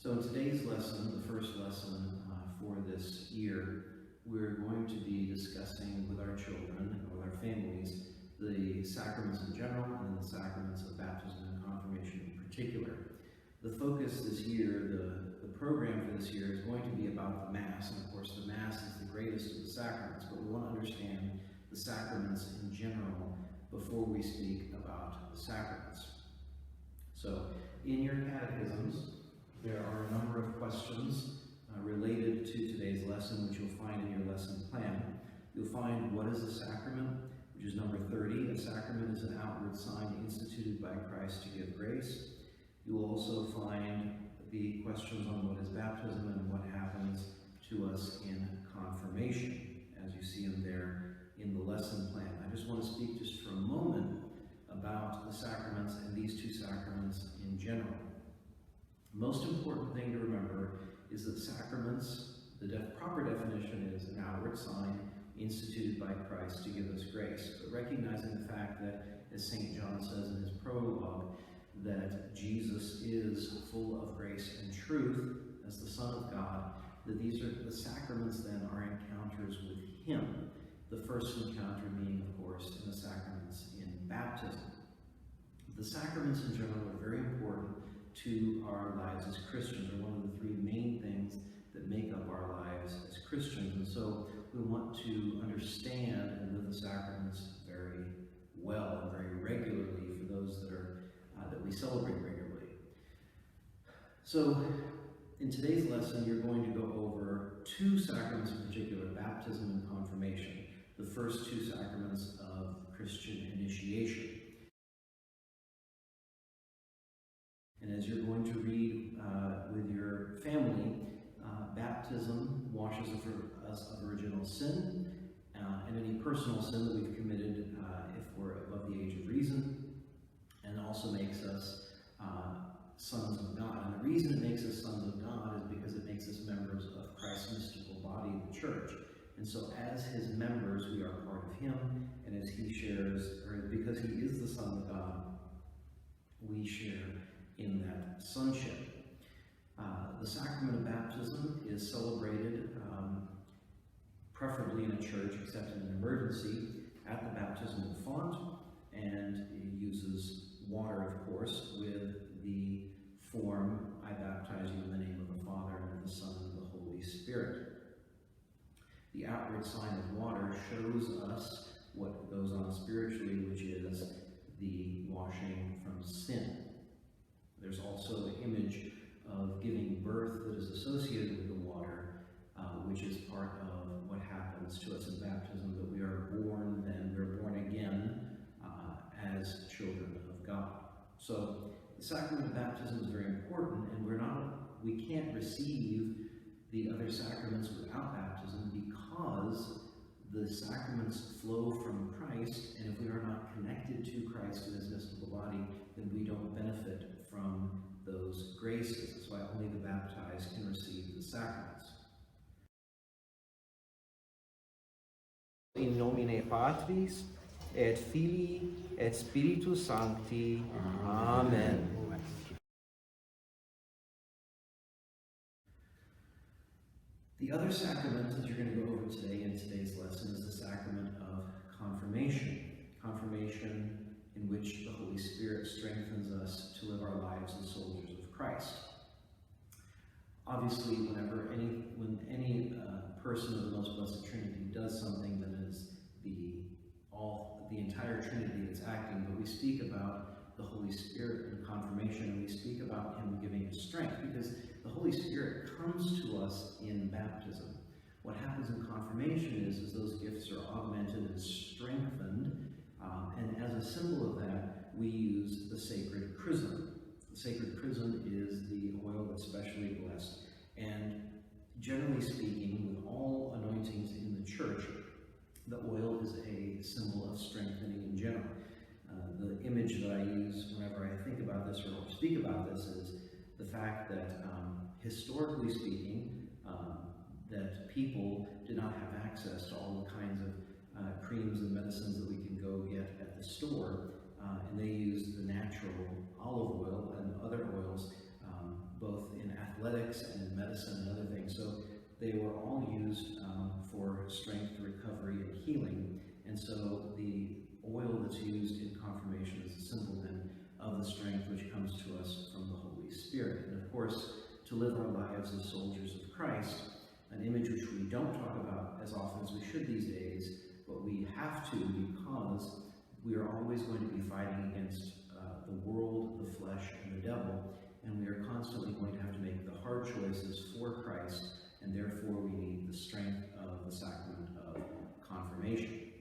So in today's lesson, the first lesson for this year, we're going to be discussing with our children and with our families the sacraments in general and then the sacraments of baptism and confirmation in particular. The focus this year, the program for this year is going to be about the Mass, and of course the Mass is the greatest of the sacraments, but we want to understand the sacraments in general before we speak about the sacraments. So in your catechisms, there are a number of questions related to today's lesson, which you'll find in your lesson plan. You'll find what is a sacrament, which is number 30. A sacrament is an outward sign instituted by Christ to give grace. You will also find the questions on what is baptism and what happens to us in confirmation, as you see them there in the lesson plan. I just want to speak just for a moment about the sacraments and these two sacraments in general. The most important thing to remember is that sacraments, the proper definition is an outward sign instituted by Christ to give us grace, but recognizing the fact that, as St. John says in his prologue, that Jesus is full of grace and truth as the Son of God, that these are the sacraments then are encounters with him. The first encounter being, of course, in the sacraments in baptism. The sacraments in general are very important to our lives as Christians, are one of the three main things that make up our lives as Christians. And so we want to understand and live the sacraments very well and very regularly for those that are that we celebrate regularly. So in today's lesson, you're going to go over two sacraments in particular, baptism and confirmation, the first two sacraments of Christian initiation. And as you're going to read with your family, baptism washes us of original sin and any personal sin that we've committed if we're above the age of reason, and also makes us sons of God. And the reason it makes us sons of God is because it makes us members of Christ's mystical body, the church. And so as his members, we are part of him, and as he shares, or because he is the Son of God, we share in that sonship. The sacrament of baptism is celebrated, preferably in a church, except in an emergency, at the baptismal font, and it uses water, of course, with the form, I baptize you in the name of the Father, and of the Son, and of the Holy Spirit. The outward sign of water shows us what goes on spiritually, which is the washing from sin. There's also the image of giving birth that is associated with the water, which is part of what happens to us in baptism, that we are born then, we're born again as children of God. So the sacrament of baptism is very important, and we can't receive the other sacraments without baptism, because the sacraments flow from Christ, and if we are not connected to Christ in his mystical body, then we don't benefit from those graces. That's why only the baptized can receive the sacraments. In nomine Patris, et Filii, et Spiritus Sancti. Amen. The other sacrament that you're going to go over today in today's lesson is the sacrament of confirmation. Confirmation in which the Holy Spirit strengthens us to live our lives as soldiers of Christ. Obviously, when any person of the Most Blessed Trinity does something, then it is the entire Trinity that's acting, but we speak about the Holy Spirit in confirmation, and we speak about him giving us strength, because the Holy Spirit comes to us in baptism. What happens in confirmation is those gifts are augmented and strengthened, and as a symbol of that, we use the sacred chrism. The sacred chrism is the oil that's specially blessed, and generally speaking, with all anointings in the church, the oil is a symbol of strengthening in general. The image that I use whenever I think about this or speak about this is the fact that, historically speaking, that people did not have access to all the kinds of creams and medicines that we can go get at the store, and they used the natural olive oil and other oils, both in athletic medicine and other things. So they were all used for strength, recovery, and healing. And so the oil that's used in confirmation is a symbol then of the strength which comes to us from the Holy Spirit. And of course, to live our lives as soldiers of Christ, an image which we don't talk about as often as we should these days, but we have to because we are always going to be fighting against the world, the flesh, and the devil, and we are constantly going to have to make the hard choices for Christ, and therefore we need the strength of the sacrament of confirmation.